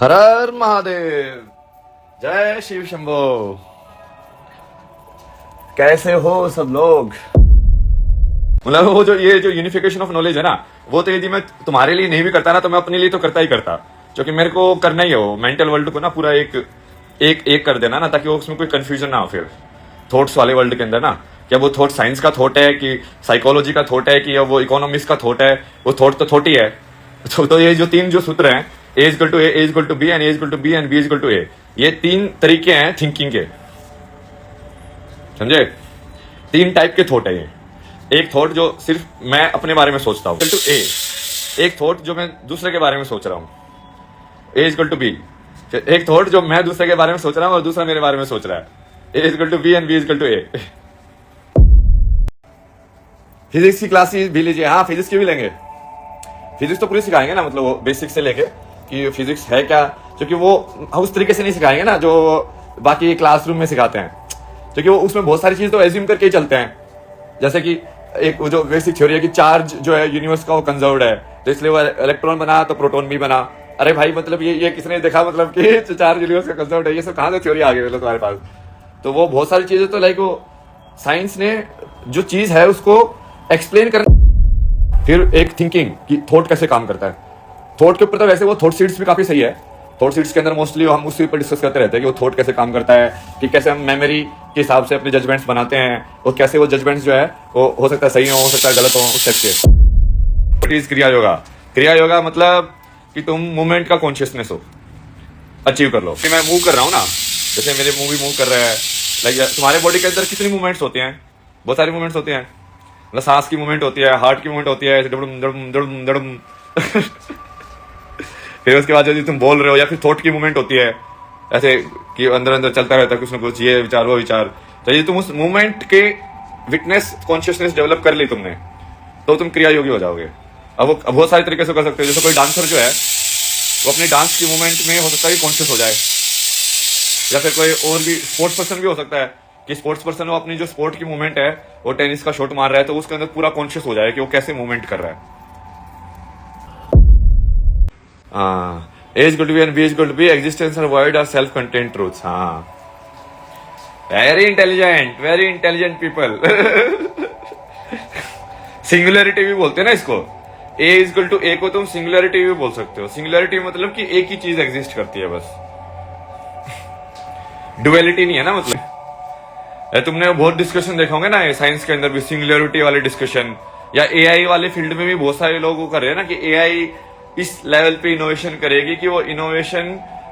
हर हर महादेव। जय शिव शंभो। कैसे हो सब लोग? मतलब वो जो ये जो यूनिफिकेशन ऑफ नॉलेज है ना, वो तो यदि मैं तुम्हारे लिए नहीं भी करता ना, तो मैं अपने लिए तो करता ही करता, क्योंकि मेरे को करना ही हो मेंटल वर्ल्ड को ना पूरा एक एक एक कर देना ना, ताकि वो उसमें कोई कंफ्यूजन ना हो फिर थॉट्स वाले वर्ल्ड के अंदर ना। क्या वो थॉट साइंस का थॉट है कि साइकोलॉजी का थॉट है कि वो इकोनॉमिक्स का थॉट है? वो थॉट तो थॉट ही है। तो ये जो तीन जो सूत्र हैं, A equal to A equal to B and A equal to B and B equal to A, ये तीन तरीके हैं थिंकिंग के, समझे? तीन टाइप के थॉट है ये। एक थॉट जो सिर्फ मैं अपने बारे में सोचता हूं, टू ए। एक थॉट जो मैं दूसरे के बारे में सोच रहा हूं, ए इजकल टू बी। एक थॉट जो मैं दूसरे के बारे में सोच रहा हूं और दूसरा मेरे बारे में सोच रहा है, A equal to B and B equal to A. Physics की क्लासेस भी लीजिए। हाँ, फिजिक्स की भी लेंगे। फिजिक्स तो पूरी सिखाएंगे ना, मतलब वो बेसिक से लेके कि फिजिक्स है क्या, क्योंकि वो उस तरीके से नहीं सिखाएंगे ना जो बाकी क्लासरूम में सिखाते हैं, क्योंकि वो उसमें बहुत सारी चीज तो एज्यूम करके ही चलते हैं। जैसे कि एक जो बेसिक थ्योरी है कि चार्ज जो है यूनिवर्स का वो कंजर्व्ड है, तो इसलिए वो इलेक्ट्रॉन बना तो प्रोटॉन भी बना। अरे भाई, मतलब ये किसने देखा, मतलब कि चार्ज यूनिवर्स का कंजर्व्ड है? ये सब कहाँ से थ्योरी आ गई मतलब तुम्हारे पास? तो वो बहुत सारी चीजें तो लाइक वो साइंस ने जो चीज है उसको एक्सप्लेन कर। फिर एक थिंकिंग कि थॉट कैसे काम करता है। थॉट के ऊपर तो वैसे वो थॉट सीड्स भी काफी सही है। थॉट सीड्स के अंदर मोस्टली हम उसी पर डिस्कस करते रहते हैं कि वो थॉट कैसे काम करता है, कि कैसे हम मेमोरी के हिसाब से अपने जजमेंट्स बनाते हैं, और कैसे वो जजमेंट्स जो है वो हो सकता है सही हो सकता है गलत हो, उस टाइप के। क्रिया योगा। क्रिया योगा मतलब कि तुम मूवमेंट का कॉन्शियसनेस हो अचीव कर लो। कि मैं मूव कर रहा हूँ ना, जैसे मेरे मूवी मूव कर रहा है, लाइक तुम्हारे बॉडी के अंदर कितनी मूवमेंट्स होती हैं? बहुत सारी मूवमेंट्स होती हैं। मतलब सांस की मूवमेंट होती है, हार्ट की मूवमेंट होती है, डुडुम डुडुम डुडुम डुडुम। फिर उसके बाद यदि तुम बोल रहे हो, या फिर थॉट की मूवमेंट होती है ऐसे कि अंदर अंदर चलता रहता है कुछ ना कुछ, ये विचार वो विचार। तो यदि तुम उस मूवमेंट के विटनेस कॉन्शियसनेस डेवलप कर ली तुमने, तो तुम क्रिया योगी हो जाओगे। अब वो बहुत सारे तरीके से कर सकते हो। जैसे कोई डांसर जो है वो अपने डांस की मूवमेंट में हो सकता है कॉन्शियस हो जाए, या फिर कोई और भी स्पोर्ट्स पर्सन भी हो सकता है कि स्पोर्ट्स पर्सन वो अपनी जो स्पोर्ट की मूवमेंट है, वो टेनिस का शॉट मार रहा है, तो उसके अंदर पूरा कॉन्शियस हो जाए कि वो कैसे मूवमेंट कर रहा है। हाँ, A is good to B and B is good to B, existence and void are self-contained truths. हाँ, very intelligent people. सिंगुलरिटी भी बोलते हैं ना इसको। A is equal to A को तुम सिंगुलरिटी भी बोल सकते हो। सिंगुलरिटी मतलब कि एक ही चीज एग्जिस्ट करती है बस, डुअलिटी नहीं है ना। मतलब तुमने बहुत डिस्कशन देखा होंगे ना साइंस के अंदर भी, सिंगुलरिटी वाले डिस्कशन, या एआई वाले फील्ड में भी बहुत सारे लोग वो कर रहे हैं ना कि एआई इस लेवल पे इनोवेशन करेगी कि वो इनोवेशन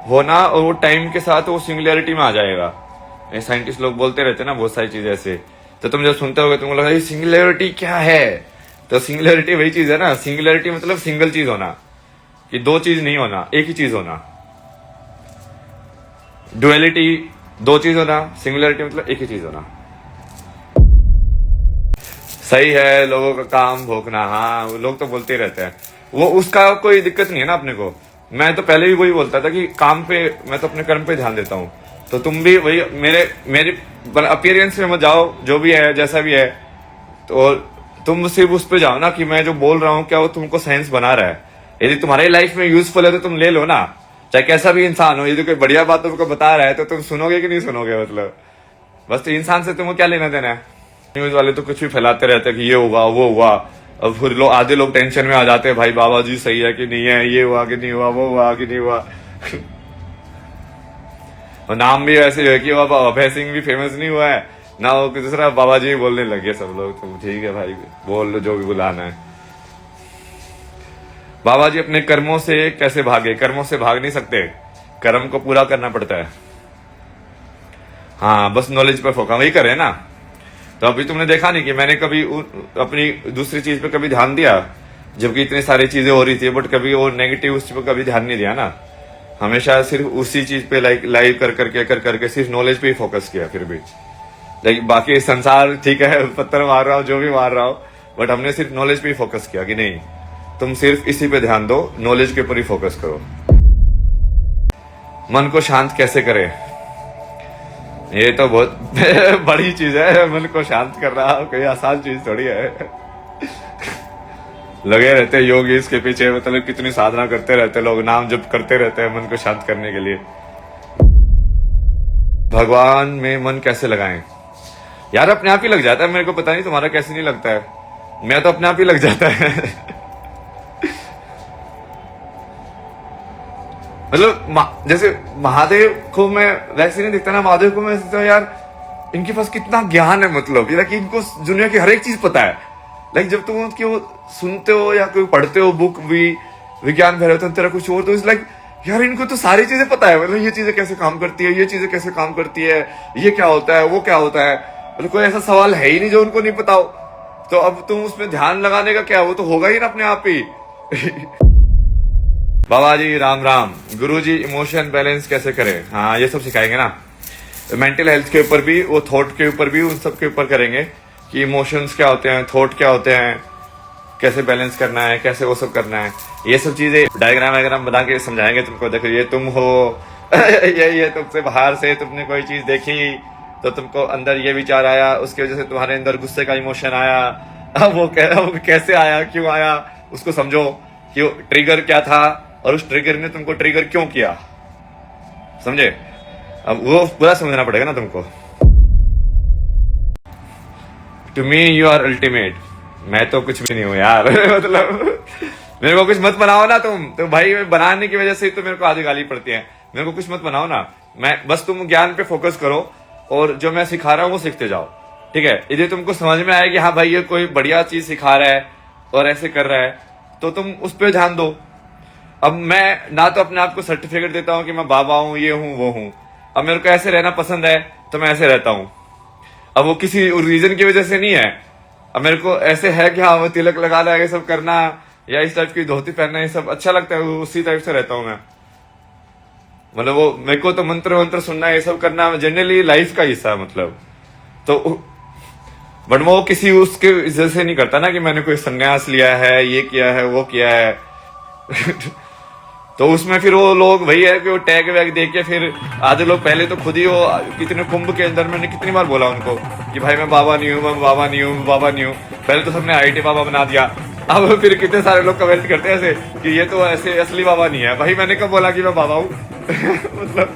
होना और वो टाइम के साथ वो सिंगुलरिटी में आ जाएगा। साइंटिस्ट लोग बोलते रहते हैं ना बहुत सारी चीजें ऐसे, तो तुम जब सुनते होगे तुमको लगता है सिंगुलरिटी क्या है? तो सिंगुलरिटी वही चीज है ना। सिंगुलरिटी मतलब सिंगल चीज होना, कि दो चीज नहीं होना, एक ही चीज होना। डुअलिटी दो चीज होना, सिंगुलरिटी मतलब एक ही चीज होना। सही है, लोगों का काम भोंकना। हाँ, वो लोग तो बोलते ही रहते हैं, वो उसका कोई दिक्कत नहीं है ना अपने को। मैं तो पहले भी वही बोलता था कि काम पे, मैं तो अपने कर्म पे ध्यान देता हूँ। तो तुम भी वही मेरे अपीयरेंस में मत जाओ, जो भी है जैसा भी है, तो तुम सिर्फ उस पे जाओ ना कि मैं जो बोल रहा हूँ क्या वो तुमको सेंस बना रहा है। यदि तुम्हारे लाइफ में यूजफुल है तो तुम ले लो ना, चाहे कैसा भी इंसान हो। यदि कोई बढ़िया बात तुमको बता रहा है तो तुम सुनोगे कि नहीं सुनोगे? मतलब बस तो इंसान से तुमको क्या लेना देना है? न्यूज वाले तो कुछ भी फैलाते रहते हैं कि ये हुआ वो हुआ, अब फिर आधे लोग टेंशन में आ जाते हैं, भाई बाबा जी सही है कि नहीं है, ये हुआ कि नहीं हुआ, वो हुआ कि नहीं हुआ। और नाम भी ऐसे है कि बाबा अभय सिंह भी फेमस नहीं हुआ है ना, वो दूसरा बाबा जी बोलने लगे सब लोग। तो ठीक है भाई, बोल लो जो भी बुलाना है। बाबा जी अपने कर्मों से कैसे भागे? कर्मों से भाग नहीं सकते, कर्म को पूरा करना पड़ता है। हाँ, बस नॉलेज पर फोकस वही करे ना। तो अभी तुमने देखा नहीं कि मैंने कभी अपनी दूसरी चीज पे कभी ध्यान दिया, जबकि इतनी सारी चीजें हो रही थी, बट कभी वो नेगेटिव उस पर कभी ध्यान नहीं दिया ना। हमेशा सिर्फ उसी चीज पे लाइव कर करके सिर्फ नॉलेज पे ही फोकस किया। फिर भी लाइक बाकी संसार ठीक है, पत्थर मार रहा हो जो भी मार रहा हो, बट हमने सिर्फ नॉलेज पे ही फोकस किया कि नहीं, तुम सिर्फ इसी पे ध्यान दो, नॉलेज के ऊपर ही फोकस करो। मन को शांत कैसे करें? ये तो बहुत बड़ी चीज है, मन को शांत करना कोई आसान चीज थोड़ी है। लगे रहते हैं योगी इसके पीछे, मतलब कितनी साधना करते रहते हैं लोग, नाम जप करते रहते हैं मन को शांत करने के लिए। भगवान में मन कैसे लगाएं? यार अपने आप ही लग जाता है, मेरे को पता नहीं तुम्हारा कैसे नहीं लगता है, मैं तो अपने आप ही लग जाता है। मतलब जैसे महादेव को मैं वैसे नहीं दिखता ना, महादेव को मैं सोचता हूँ यार इनके पास कितना ज्ञान है, मतलब ये कि इनको दुनिया की हर एक चीज पता है। लाइक जब तुम उनकी वो सुनते हो या कोई पढ़ते हो बुक भी विज्ञान भरे होते तेरा कुछ और, तो इस लाइक यार इनको तो सारी चीजें पता है, मतलब ये चीजें कैसे काम करती है, ये चीजें कैसे काम करती है, ये क्या होता है, वो क्या होता है, मतलब कोई ऐसा सवाल है ही नहीं जो उनको नहीं पता हो। तो अब तुम उसमें ध्यान लगाने का क्या, वो तो होगा ही ना अपने आप ही। बाबा जी राम राम। गुरु जी इमोशन बैलेंस कैसे करें? हाँ ये सब सिखाएंगे ना, मेंटल हेल्थ के ऊपर भी, वो थॉट के ऊपर भी, उन सब के ऊपर करेंगे कि इमोशंस क्या होते हैं, थॉट क्या होते हैं, कैसे बैलेंस करना है, कैसे वो सब करना है, ये सब चीजें डायग्राम वायग्राम बना के समझाएंगे तुमको। देखो ये तुम हो, ये तुमसे बाहर से तुमने कोई चीज देखी तो तुमको अंदर ये विचार आया, उसकी वजह से तुम्हारे अंदर गुस्से का इमोशन आया, अब वो कैसे आया, क्यों आया, उसको समझो कि ट्रिगर क्या था और उस ट्रिगर ने तुमको ट्रिगर क्यों किया, समझे? अब वो पूरा समझना पड़ेगा ना तुमको। To me you are ultimate. मैं तो कुछ भी नहीं हूं यार। मतलब मेरे को कुछ मत बनाओ ना तुम, तो भाई बनाने की वजह से तो मेरे को आधी गाली पड़ती है। मेरे को कुछ मत बनाओ ना, मैं बस तुम ज्ञान पे फोकस करो और जो मैं सिखा रहा हूँ वो सीखते जाओ, ठीक है? यदि तुमको समझ में आए कि हाँ भाई ये कोई बढ़िया चीज सिखा रहा है और ऐसे कर रहा है तो तुम उस पर ध्यान दो। अब मैं ना तो अपने आप को सर्टिफिकेट देता हूँ कि मैं बाबा हूँ, ये हूँ, वो हूँ। अब मेरे को ऐसे रहना पसंद है तो मैं ऐसे रहता हूँ। अब वो किसी रीजन की वजह से नहीं है। अब मेरे को ऐसे है कि हाँ वो तिलक लगाना, ये सब करना या इस टाइप की धोती पहनना, ये सब अच्छा लगता है, उसी टाइप से रहता हूँ मैं। मतलब वो मेरे को तो मंत्र वंत्र सुनना, ये सब करना जनरली लाइफ का हिस्सा है, मतलब तो बट वो किसी उसके वजह से नहीं करता ना कि मैंने कोई संन्यास लिया है, ये किया है, वो किया है। तो उसमें फिर वो लोग वही है कि वो टैग वैग देख के फिर आधे लोग पहले तो खुद ही वो कितने कुंभ के अंदर मैंने कितनी बार बोला उनको कि भाई मैं बाबा नहीं हूँ, मैं बाबा नहीं हूँ, मैं बाबा नहीं हूँ। पहले तो सबने आईटी बाबा बना दिया, अब फिर कितने सारे लोग कमेंट करते हैं ऐसे कि ये तो ऐसे असली बाबा नहीं है। भाई मैंने कब बोला कि मैं बाबा हूँ? मतलब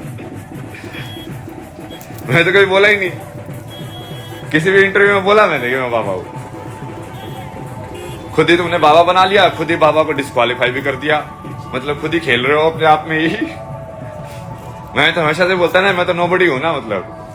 मैं तो कभी बोला ही नहीं, किसी भी इंटरव्यू में बोला मैंने कि मैं बाबा हूँ? खुद ही तुमने बाबा बना लिया, खुद ही बाबा को डिस्क्वालीफाई भी कर दिया, मतलब खुद ही खेल रहे हो अपने आप में ही। मैं तो हमेशा से बोलता ना मैं तो नोबडी हूं ना, मतलब